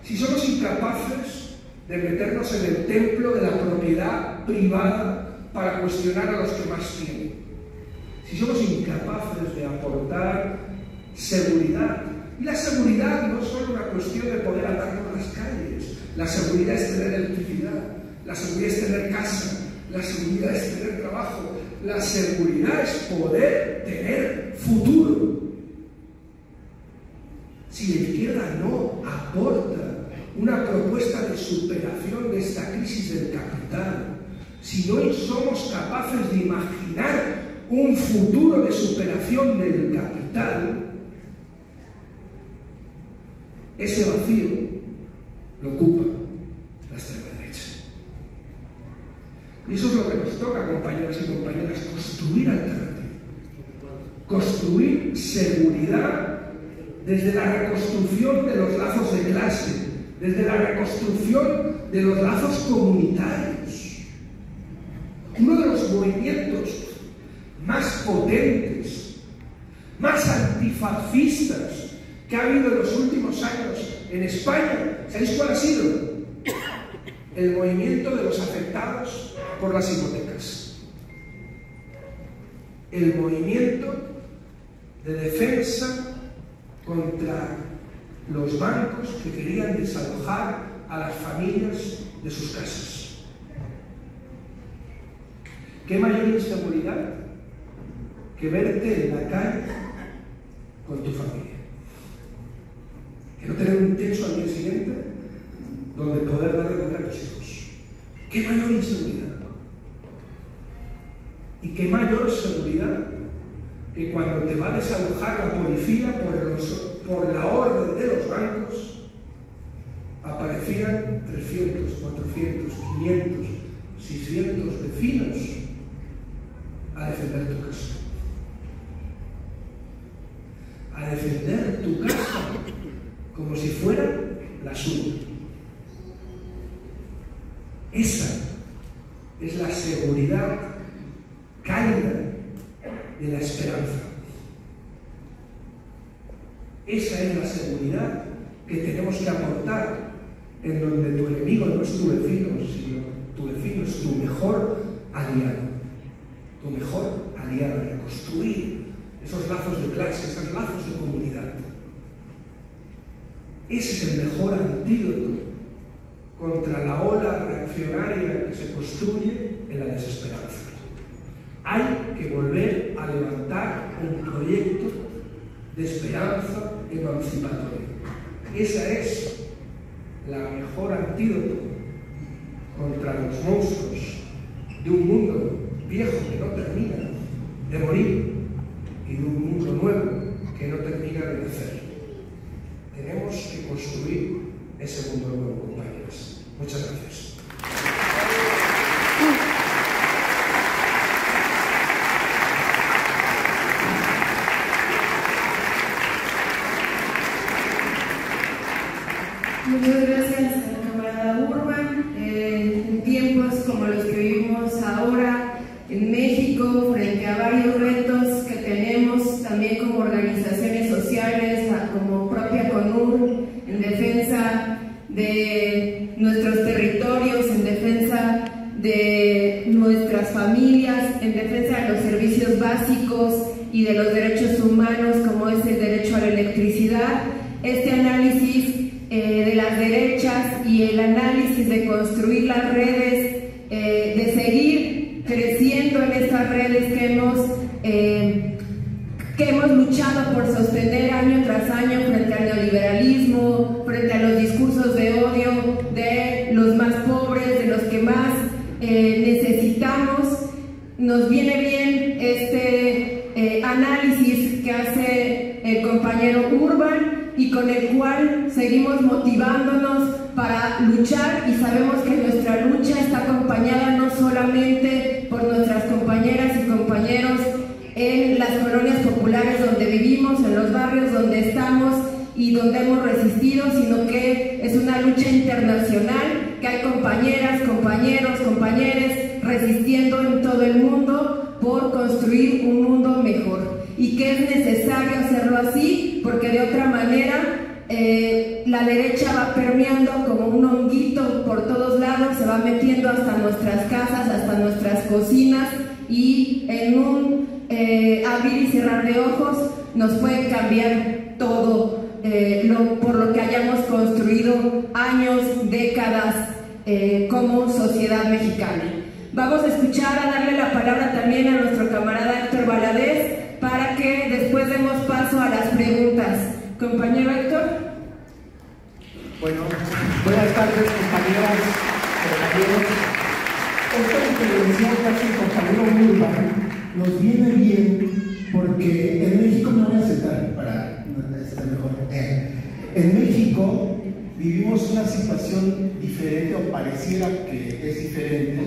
[SPEAKER 1] si somos incapaces de meternos en el templo de la propiedad privada para cuestionar a los que más tienen, si somos incapaces de aportar seguridad, y la seguridad no es solo una cuestión de poder andar por las calles, la seguridad es tener electricidad, la seguridad es tener casa, la seguridad es tener trabajo, la seguridad es poder tener futuro. Si la izquierda no aporta una propuesta de superación de esta crisis del capital, si no somos capaces de imaginar un futuro de superación del capital, ese vacío lo ocupa la extrema derecha. Y eso es lo que nos toca, compañeras y compañeras, construir alternativas. Construir seguridad desde la reconstrucción de los lazos de clase, desde la reconstrucción de los lazos comunitarios. Uno de los movimientos más potentes, más antifascistas que ha habido en los últimos años en España, ¿sabéis cuál ha sido? El movimiento de los afectados por las hipotecas. El movimiento de defensa contra los bancos que querían desalojar a las familias de sus casas. ¿Qué mayor inseguridad que verte en la calle con tu familia? Que no tener un techo al día siguiente donde poder dar de comer a tus hijos. ¿Qué mayor inseguridad? ¿Y qué mayor seguridad que cuando te va a desalojar la policía por la orden de los bancos aparecían 300, 400, 500, 600 vecinos a defender tu casa? A defender tu casa como si fuera la suya. Esa es la seguridad cálida de la esperanza. Esa es la seguridad que tenemos que aportar, en donde tu enemigo no es tu vecino, sino tu vecino es tu mejor aliado. Tu mejor aliado, reconstruir esos lazos de clase, esos lazos de comunidad. Ese es el mejor antídoto contra la ola reaccionaria que se construye en la desesperanza. Hay que volver a levantar un proyecto de esperanza emancipatoria. Esa es la mejor antídoto contra los monstruos de un mundo viejo que no termina de morir y de un mundo nuevo que no termina de nacer. Tenemos que construir ese mundo nuevo, compañeros. Muchas gracias.
[SPEAKER 2] Muchas gracias, camarada Urban. En tiempos como los que vivimos ahora en México, frente a varios retos que tenemos también como organizaciones sociales, como propia CONUR, en defensa de nuestros territorios, en defensa de nuestras familias, en defensa de los servicios básicos y de los derechos humanos, como es el derecho a la electricidad. Este análisis de las derechas y el análisis de construir las redes, de seguir creciendo en estas redes que hemos luchado por sostener año tras año frente al neoliberalismo, frente a los discursos de odio de los más pobres, de los que más necesitamos. Nos viene bien este análisis que hace el compañero Urban, y con el cual seguimos motivándonos para luchar, y sabemos que nuestra lucha está acompañada no solamente por nuestras compañeras y compañeros en las colonias populares donde vivimos, en los barrios donde estamos y donde hemos resistido, sino que es una lucha internacional, que hay compañeras, compañeros, compañeres resistiendo en todo el mundo por construir un mundo mejor, y que es necesario hacerlo así, porque de otra manera la derecha va permeando como un honguito por todos lados, se va metiendo hasta nuestras casas, hasta nuestras cocinas, y en un abrir y cerrar de ojos nos puede cambiar todo por lo que hayamos construido años, décadas como sociedad mexicana. Vamos a escuchar, a darle la palabra también a nuestro camarada Héctor Valadez para que después demos paso a las preguntas. Compañero Héctor.
[SPEAKER 3] Bueno, buenas tardes, compañeras, compañeros. Esto que decía casi el compañero Murba nos viene bien porque en México, me voy a sentar para estar mejor. En México vivimos una situación diferente, o pareciera que es diferente,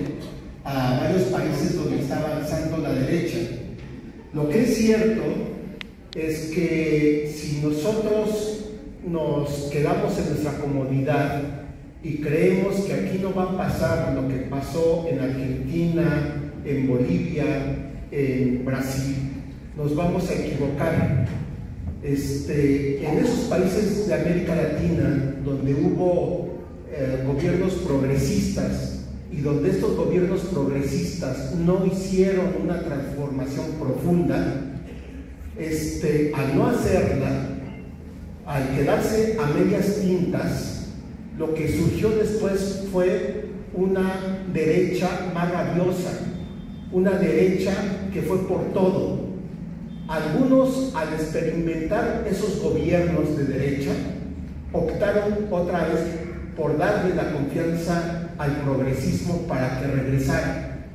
[SPEAKER 3] a varios países donde está avanzando la derecha. Lo que es cierto es que si nosotros nos quedamos en nuestra comodidad y creemos que aquí no va a pasar lo que pasó en Argentina, en Bolivia, en Brasil, nos vamos a equivocar. En esos países de América Latina donde hubo gobiernos progresistas y donde estos gobiernos progresistas no hicieron una transformación profunda, al no hacerla, al quedarse a medias tintas, lo que surgió después fue una derecha más rabiosa, una derecha que fue por todo. Algunos, al experimentar esos gobiernos de derecha, optaron otra vez por darle la confianza al progresismo para que regresara.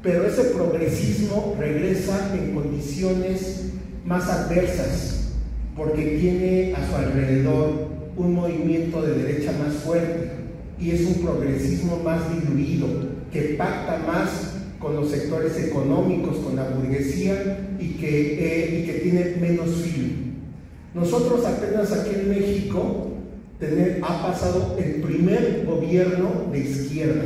[SPEAKER 3] Pero ese progresismo regresa en condiciones más adversas, porque tiene a su alrededor un movimiento de derecha más fuerte, y es un progresismo más diluido, que pacta más con los sectores económicos, con la burguesía, y que tiene menos filo. Nosotros apenas aquí en México ha pasado el primer gobierno de izquierda,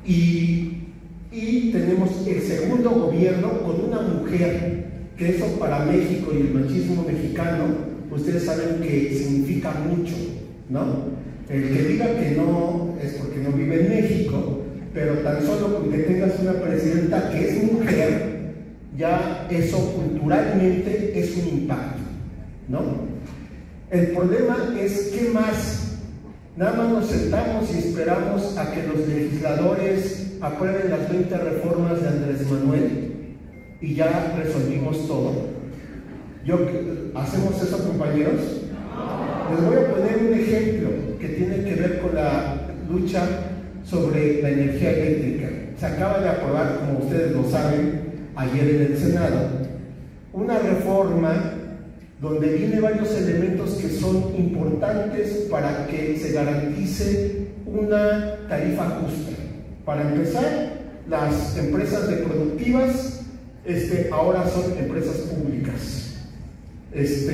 [SPEAKER 3] y tenemos el segundo gobierno con una mujer, que eso para México y el machismo mexicano, ustedes saben que significa mucho, ¿no? El que diga que no es porque no vive en México, pero tan solo con que tengas una presidenta que es mujer, ya eso culturalmente es un impacto, ¿no? El problema es, ¿qué más? Nada más nos sentamos y esperamos a que los legisladores aprueben las 20 reformas de Andrés Manuel y ya resolvimos todo. ¿Hacemos eso, compañeros? Les voy a poner un ejemplo que tiene que ver con la lucha sobre la energía eléctrica. Se acaba de aprobar, como ustedes lo saben, ayer en el Senado, una reforma donde viene varios elementos que son importantes para que se garantice una tarifa justa. Para empezar, las empresas productivas ahora son empresas públicas.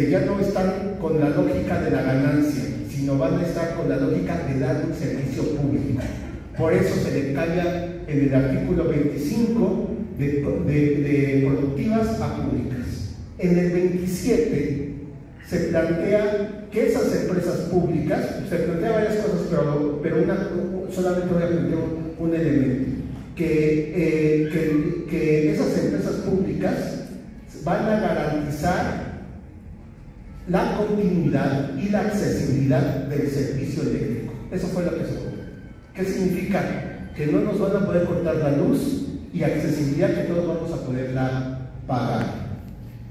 [SPEAKER 3] Ya no están con la lógica de la ganancia, sino van a estar con la lógica de dar un servicio público. Por eso se le cambia en el artículo 25 de productivas a públicas. En el 27 se plantea que esas empresas públicas, se plantea varias cosas, pero solamente voy a plantear un elemento, que esas empresas públicas van a garantizar la continuidad y la accesibilidad del servicio eléctrico. Eso fue lo que se votó. ¿Qué significa? Que no nos van a poder cortar la luz, y accesibilidad que todos vamos a poderla pagar.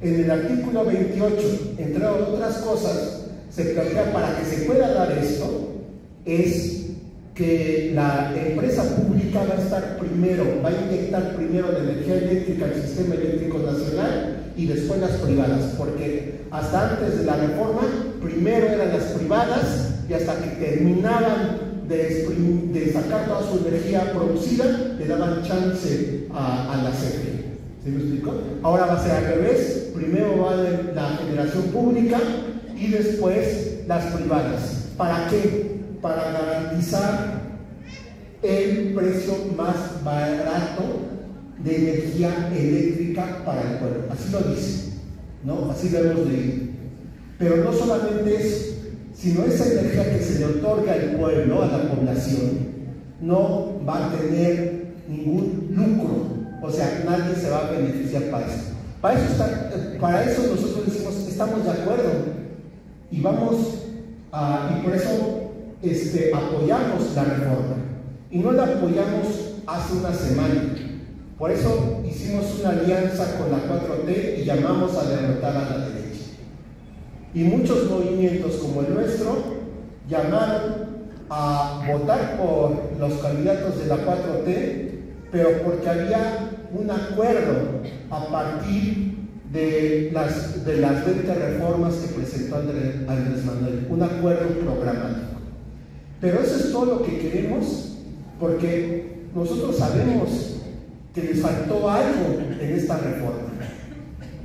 [SPEAKER 3] En el artículo 28, entre otras cosas, se plantea, para que se pueda dar esto, es que la empresa pública va a estar primero, va a inyectar primero la energía eléctrica al sistema eléctrico nacional y después las privadas, porque hasta antes de la reforma, primero eran las privadas, y hasta que terminaban de sacar toda su energía producida, le daban chance a la CFE. ¿Sí me explico? Ahora va a ser al revés, primero va la generación pública y después las privadas. ¿Para qué? Para garantizar el precio más barato de energía eléctrica para el pueblo. Así lo dice, ¿no? Así debemos de ir. Pero no solamente eso, sino esa energía que se le otorga al pueblo, a la población, no va a tener ningún lucro. O sea, nadie se va a beneficiar para eso. Para eso nosotros decimos, estamos de acuerdo, y y por eso apoyamos la reforma, y no la apoyamos hace una semana. Por eso hicimos una alianza con la 4T y llamamos a derrotar a la derecha. Y muchos movimientos como el nuestro llamaron a votar por los candidatos de la 4T, pero porque había un acuerdo a partir de las 20 reformas que presentó Andrés Manuel, un acuerdo programático. Pero eso es todo lo que queremos, porque nosotros sabemos que les faltó algo en esta reforma,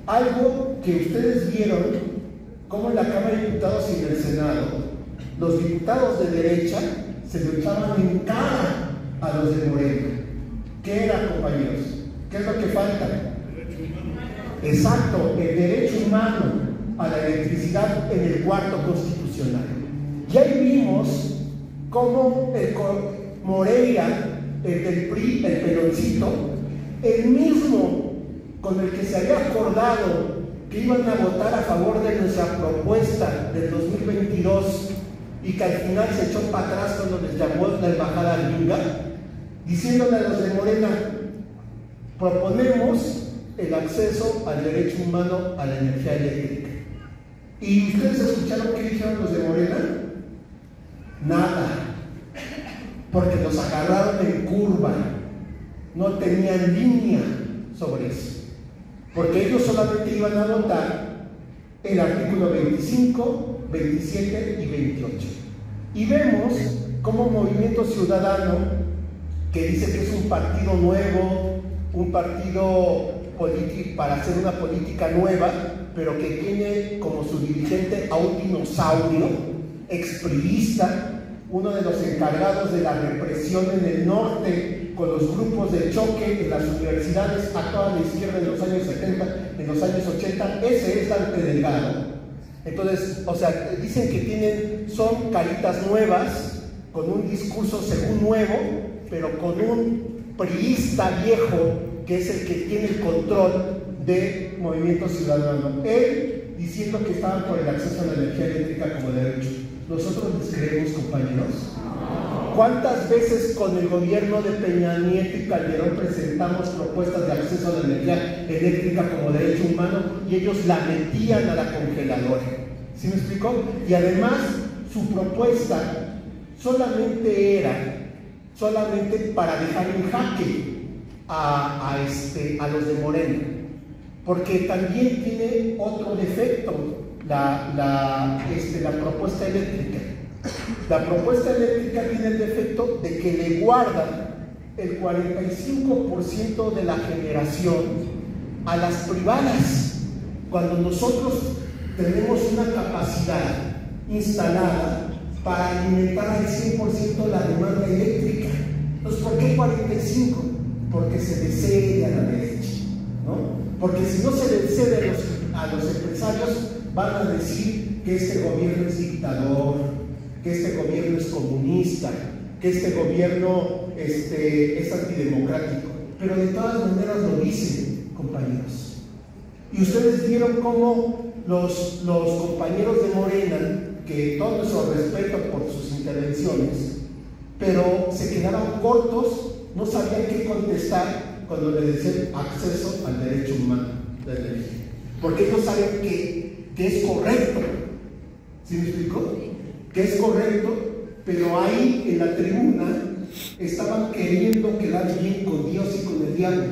[SPEAKER 3] algo que ustedes vieron como en la Cámara de Diputados y en el Senado los diputados de derecha se lo echaban en cara a los de Morena. ¿Qué era, compañeros? ¿Qué es lo que falta? Exacto, el derecho humano a la electricidad en el cuarto constitucional. Y ahí vimos cómo Moreira, el del PRI, el peloncito, el mismo con el que se había acordado que iban a votar a favor de nuestra propuesta del 2022 y que al final se echó para atrás cuando les llamó la embajada gringa, diciéndole a los de Morena: proponemos el acceso al derecho humano a la energía eléctrica. ¿Y ustedes escucharon qué dijeron los de Morena? Nada, porque los agarraron en curva, no tenían línea sobre eso, porque ellos solamente iban a votar el artículo 25, 27 y 28. Y vemos como Movimiento Ciudadano, que dice que es un partido nuevo, un partido para hacer una política nueva, pero que tiene como su dirigente a un dinosaurio expriista, uno de los encargados de la represión en el norte con los grupos de choque en las universidades a toda la izquierda en los años 70, en los años 80, ese es Dante Delgado. Entonces, o sea, dicen que son caritas nuevas, con un discurso según nuevo, pero con un priista viejo, que es el que tiene el control de Movimiento Ciudadano. Él diciendo que estaban por el acceso a la energía eléctrica como derecho. ¿Nosotros les creemos, compañeros? ¿Cuántas veces con el gobierno de Peña Nieto y Calderón presentamos propuestas de acceso a la energía eléctrica como derecho humano y ellos la metían a la congeladora? ¿Sí me explicó? Y además su propuesta solamente era para dejar en jaque a los de Morena, porque también tiene otro defecto la propuesta eléctrica. La propuesta eléctrica tiene el defecto de que le guarda el 45% de la generación a las privadas, cuando nosotros tenemos una capacidad instalada para alimentar al 100% la demanda eléctrica. Entonces, ¿por qué 45%? Porque se le cede a la derecha, ¿no? Porque si no se le cede a los empresarios, van a decir que este gobierno es dictador, que este gobierno es comunista, que este gobierno es antidemocrático. Pero de todas maneras lo dicen, compañeros. Y ustedes vieron cómo los compañeros de Morena, que todo nuestro respeto por sus intervenciones, pero se quedaban cortos, no sabían qué contestar cuando le decían acceso al derecho humano de la energía. Porque ellos saben que es correcto. ¿Sí me explico? Que es correcto, pero ahí en la tribuna estaban queriendo quedar bien con Dios y con el diablo.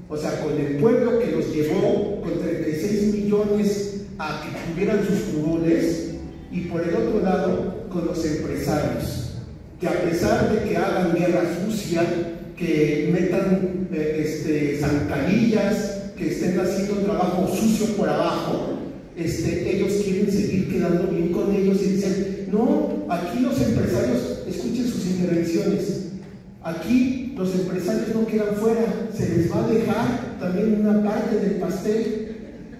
[SPEAKER 3] O sea, con el pueblo que los llevó con 36 millones a que tuvieran sus curules, y por el otro lado con los empresarios, que a pesar de que hagan guerra sucia, que metan zancadillas, que estén haciendo trabajo sucio por abajo, ellos quieren seguir quedando bien con ellos y dicen: no, aquí los empresarios, escuchen sus intervenciones, aquí los empresarios no quedan fuera, se les va a dejar también una parte del pastel.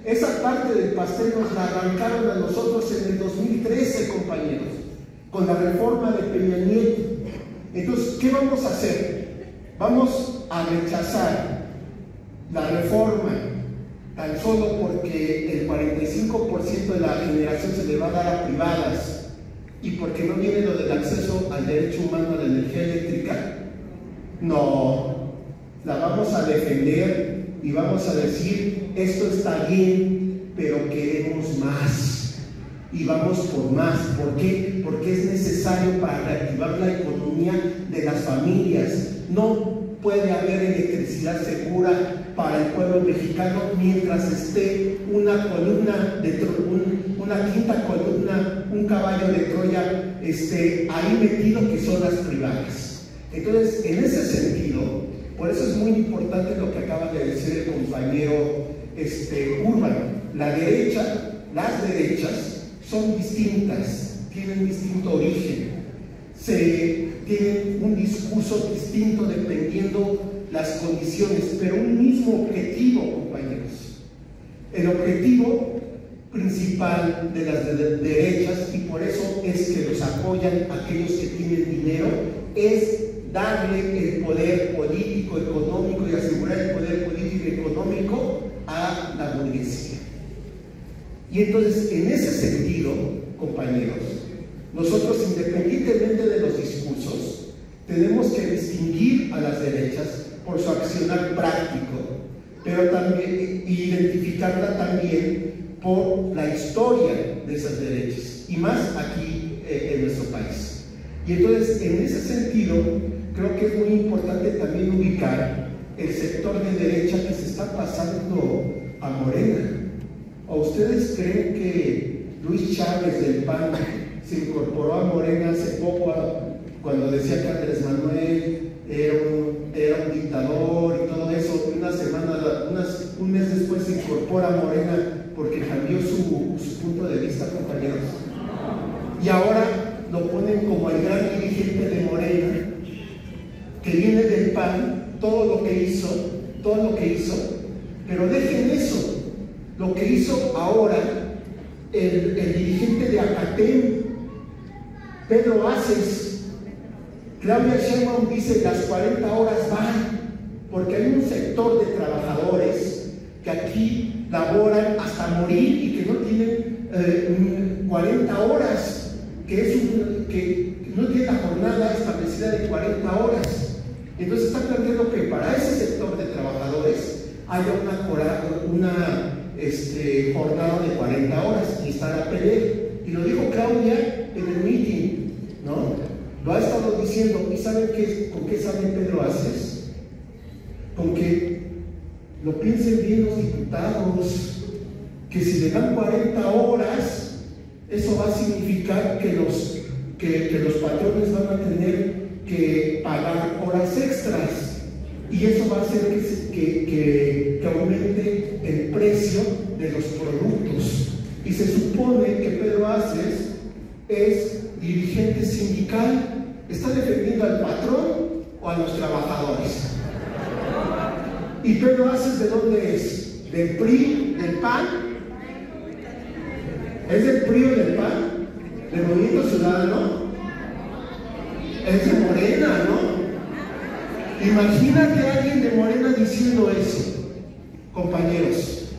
[SPEAKER 3] Esa parte del pastel nos la arrancaron a nosotros en el 2013, compañeros, con la reforma de Peña Nieto. Entonces, ¿qué vamos a hacer? Vamos a rechazar la reforma tan solo porque el 45% de la generación se le va a dar a privadas y porque no viene lo del acceso al derecho humano a la energía eléctrica. No, la vamos a defender y vamos a decir: esto está bien, pero queremos más. y vamos por más. ¿Por qué? Porque es necesario para reactivar la economía de las familias. No puede haber electricidad segura para el pueblo mexicano mientras esté una columna una quinta columna, un caballo de Troya ahí metido, que son las privadas. Entonces, en ese sentido, por eso es muy importante lo que acaba de decir el compañero Urbano. Las derechas son distintas, tienen distinto origen, tienen un discurso distinto dependiendo las condiciones, pero un mismo objetivo, compañeros. El objetivo principal de las derechas, y por eso es que los apoyan aquellos que tienen dinero, es darle el poder político, económico, y asegurar el poder político y económico a la burguesía. Y entonces, en ese sentido, compañeros, nosotros, independientemente de los discursos, tenemos que distinguir a las derechas por su accionar práctico, pero también identificarla también por la historia de esas derechas, y más aquí en nuestro país. Y entonces, en ese sentido, creo que es muy importante también ubicar el sector de derecha que se está pasando a Morena. ¿O ustedes creen que Luis Chávez del PAN se incorporó a Morena hace poco, cuando decía que Andrés Manuel era un dictador y todo eso? Un mes después se incorpora a Morena porque cambió su punto de vista, compañeros. Y ahora lo ponen como el gran dirigente de Morena, que viene del PAN, todo lo que hizo, pero dejen eso. Lo que hizo ahora el dirigente de Acatem, Pedro Aces. Claudia Sheinbaum dice: las 40 horas van, porque hay un sector de trabajadores que aquí laboran hasta morir y que no tienen 40 horas, que no tienen la jornada establecida de 40 horas. Entonces está planteando que para ese sector de trabajadores haya una jornada de 40 horas, y está la pelea. Y lo dijo Claudia en el meeting, ¿no? Lo ha estado diciendo. ¿Y saben con qué sabe Pedro Aces? Con que lo piensen bien los diputados, que si le dan 40 horas, eso va a significar que los patrones van a tener que pagar horas extras, y eso va a hacer que aumente el precio de los productos. Y se supone que Pedro Aces es dirigente sindical. ¿Está defendiendo al patrón o a los trabajadores? ¿Y Pedro Aces de dónde es? ¿Del PRI? ¿Del PAN? ¿Es del PRI o del PAN? ¿Del Movimiento Ciudadano? Es de Morena, ¿no? Imagínate a alguien de Morena diciendo eso, compañeros.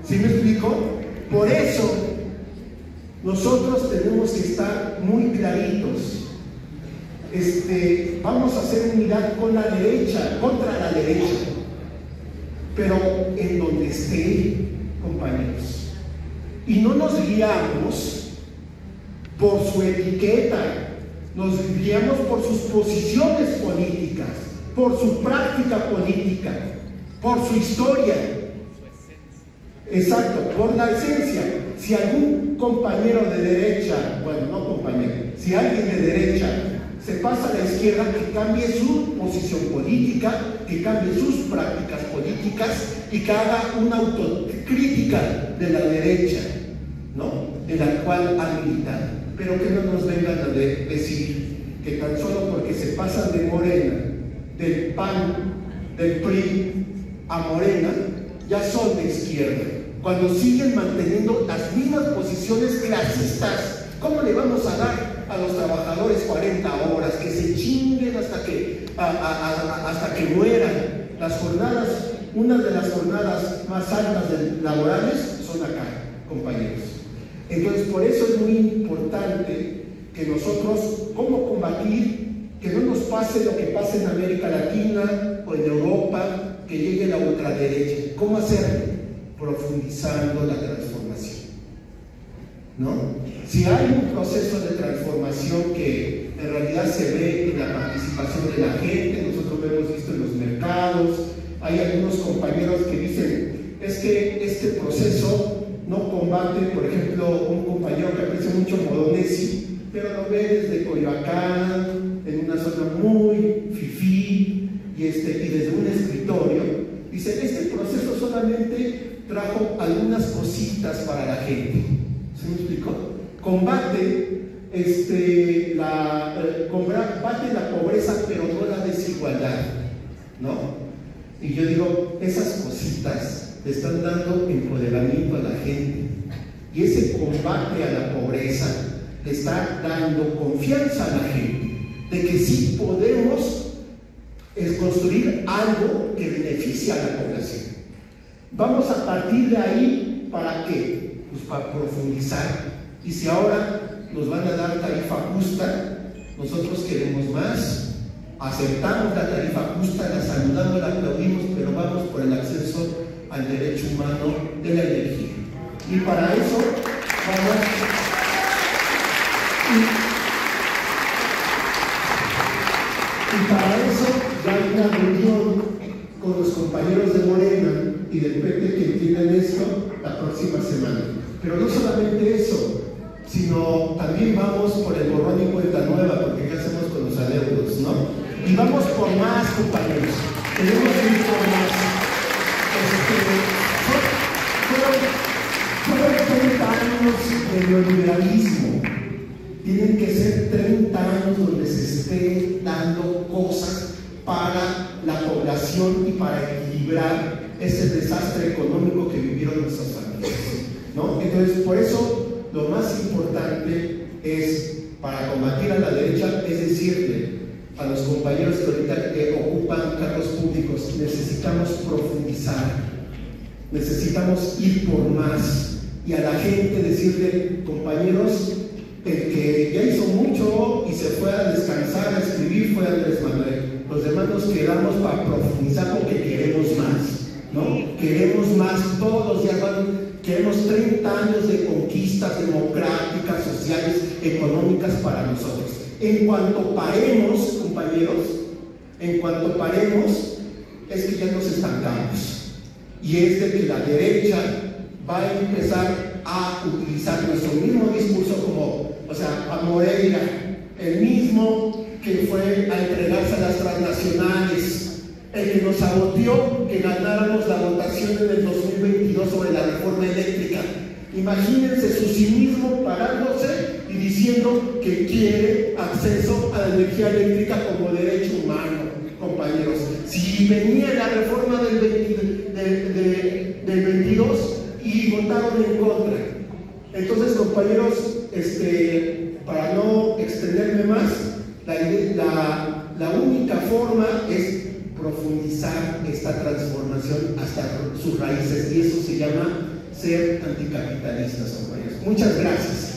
[SPEAKER 3] ¿Sí me explico? Por eso nosotros tenemos que estar muy claritos. Vamos a hacer unidad con la derecha, contra la derecha, pero en donde esté, compañeros. Y no nos guiamos por su etiqueta, nos guiamos por sus posiciones políticas, por su práctica política, por su historia. Exacto, por la esencia. Si algún compañero de derecha, bueno, no compañero, si alguien de derecha se pasa a la izquierda, que cambie su posición política, que cambie sus prácticas políticas y que haga una autocrítica de la derecha, ¿no? De la cual ha militado. Pero que no nos vengan a decir que tan solo porque se pasan de Morena, del PAN, del PRI a Morena, ya son de izquierda, cuando siguen manteniendo las mismas posiciones clasistas. ¿Cómo le vamos a dar a los trabajadores 40 horas? Que se chinguen hasta que mueran. Las jornadas, una de las jornadas más altas laborales son acá, compañeros. Entonces, por eso es muy importante que nosotros, ¿cómo combatir que no nos pase lo que pasa en América Latina o en Europa, que llegue la ultraderecha? ¿Cómo hacerlo? Profundizando la transformación. ¿no? Si hay un proceso de transformación que en realidad se ve en la participación de la gente, nosotros lo hemos visto en los mercados, hay algunos compañeros que dicen, es que este proceso no combate, por ejemplo, un compañero que aprecia mucho Modonesi, pero lo ve desde Coyoacán, en una zona muy fifí, y desde un escritorio, dice, este proceso solamente trajo algunas cositas para la gente. ¿Se me explicó? Combate la pobreza, pero no la desigualdad, ¿no? Y yo digo, esas cositas le están dando empoderamiento a la gente, y ese combate a la pobreza le está dando confianza a la gente de que sí podemos construir algo que beneficie a la población. Vamos a partir de ahí, ¿para qué? Pues para profundizar. Y si ahora nos van a dar tarifa justa, nosotros queremos más, aceptamos la tarifa justa, la saludamos, la aplaudimos, pero vamos por el acceso al derecho humano de la energía. Y para eso vamos... Y para eso ya hay una reunión con los compañeros de Morena y del PP que entienden esto la próxima semana. Pero no solamente eso, sino también vamos por el borrón y cuenta nueva, porque ¿qué hacemos con los adeudos, no? Y vamos por más, compañeros. Tenemos que ir por más. Fueron 30 años de neoliberalismo. Tienen que ser 30 años donde se esté dando cosas para la población y para equilibrar ese desastre económico que vivieron nuestras familias, ¿no? Entonces, por eso, lo más importante es, para combatir a la derecha, es decirle a los compañeros que ahorita ocupan cargos públicos, necesitamos profundizar, necesitamos ir por más, y a la gente decirle, compañeros, el que ya hizo mucho y se fue a descansar, a escribir, fue Andrés Manuel. Los demás nos quedamos para profundizar porque queremos más, ¿no? Queremos más, todos los días queremos 30 años de conquistas democráticas, sociales, económicas para nosotros. En cuanto paremos, compañeros, en cuanto paremos, es que ya nos estancamos. Y es de que la derecha va a empezar a utilizar nuestro mismo discurso como, o sea, a Moreira, el mismo que fue a entregarse a las transnacionales, el que nos saboteó que ganáramos la votación en el 2022 sobre la reforma eléctrica. Imagínense su cinismo parándose y diciendo que quiere acceso a la energía eléctrica como derecho humano, compañeros. Si venía la reforma del 22 y votaron en contra. Entonces, compañeros, para no extenderme más, la única forma es profundizar esta transformación hasta sus raíces, y eso se llama ser anticapitalistas, compañeros. Muchas gracias.